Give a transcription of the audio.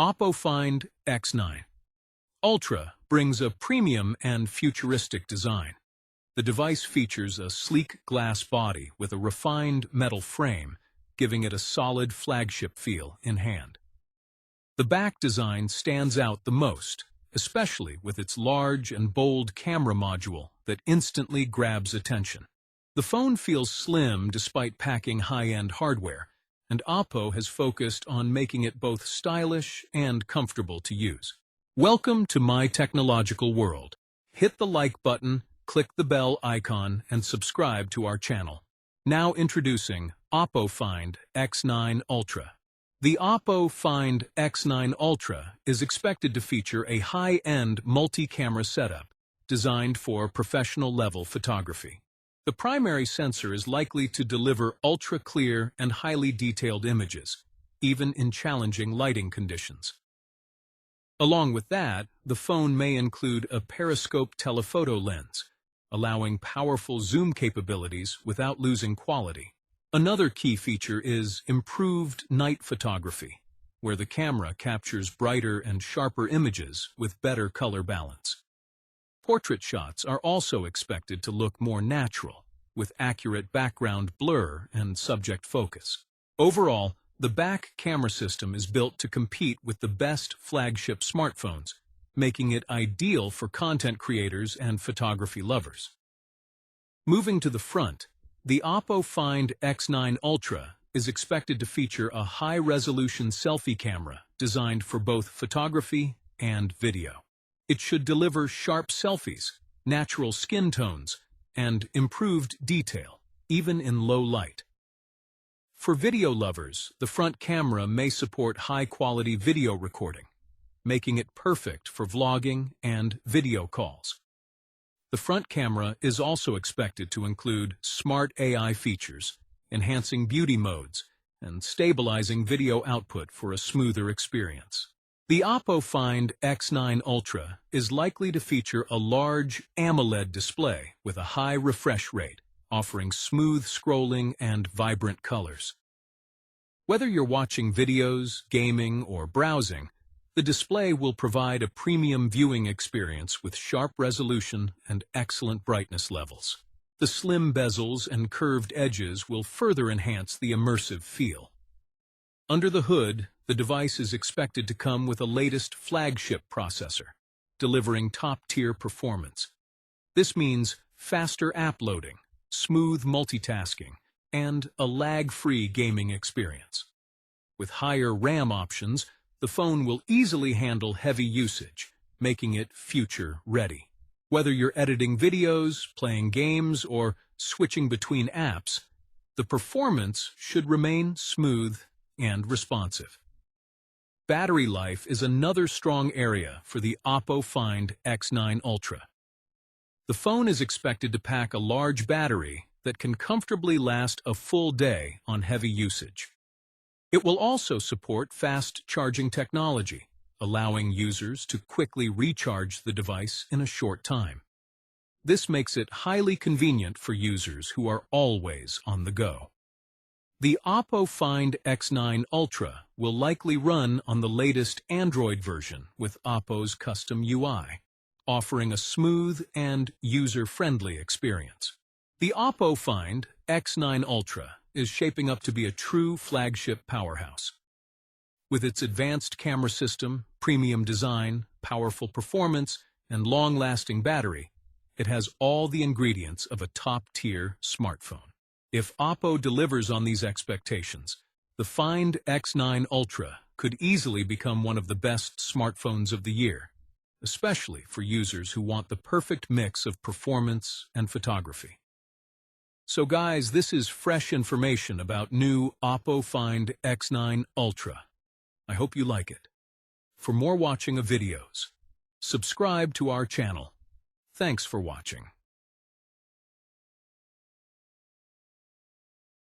OPPO Find X9 Ultra brings a premium and futuristic design. The device features a sleek glass body with a refined metal frame, giving it a solid flagship feel in hand. The back design stands out the most, especially with its large and bold camera module that instantly grabs attention. The phone feels slim despite packing high-end hardware, and OPPO has focused on making it both stylish and comfortable to use. Welcome to my technological world. Hit the like button, click the bell icon, and subscribe to our channel. Now introducing OPPO Find X9 Ultra. The OPPO Find X9 Ultra is expected to feature a high-end multi-camera setup designed for professional-level photography. The primary sensor is likely to deliver ultra-clear and highly detailed images, even in challenging lighting conditions. Along with that, the phone may include a periscope telephoto lens, allowing powerful zoom capabilities without losing quality. Another key feature is improved night photography, where the camera captures brighter and sharper images with better color balance. Portrait shots are also expected to look more natural, with accurate background blur and subject focus. Overall, the back camera system is built to compete with the best flagship smartphones, making it ideal for content creators and photography lovers. Moving to the front, the OPPO Find X9 Ultra is expected to feature a high-resolution selfie camera designed for both photography and video. It should deliver sharp selfies, natural skin tones, and improved detail, even in low light. For video lovers, the front camera may support high-quality video recording, making it perfect for vlogging and video calls. The front camera is also expected to include smart AI features, enhancing beauty modes, and stabilizing video output for a smoother experience. The OPPO Find X9 Ultra is likely to feature a large AMOLED display with a high refresh rate, offering smooth scrolling and vibrant colors. Whether you're watching videos, gaming, or browsing, the display will provide a premium viewing experience with sharp resolution and excellent brightness levels. The slim bezels and curved edges will further enhance the immersive feel. Under the hood, the device is expected to come with a latest flagship processor, delivering top-tier performance. This means faster app loading, smooth multitasking, and a lag-free gaming experience. With higher RAM options, the phone will easily handle heavy usage, making it future-ready. Whether you're editing videos, playing games, or switching between apps, the performance should remain smooth and responsive. Battery life is another strong area for the OPPO Find X9 Ultra. The phone is expected to pack a large battery that can comfortably last a full day on heavy usage. It will also support fast charging technology, allowing users to quickly recharge the device in a short time. This makes it highly convenient for users who are always on the go. The OPPO Find X9 Ultra will likely run on the latest Android version with OPPO's custom UI, offering a smooth and user-friendly experience. The OPPO Find X9 Ultra is shaping up to be a true flagship powerhouse. With its advanced camera system, premium design, powerful performance, and long-lasting battery, it has all the ingredients of a top-tier smartphone. If OPPO delivers on these expectations, the Find X9 Ultra could easily become one of the best smartphones of the year, especially for users who want the perfect mix of performance and photography. So guys, this is fresh information about new OPPO Find X9 Ultra. I hope you like it. For more watching of videos, subscribe to our channel. Thanks for watching.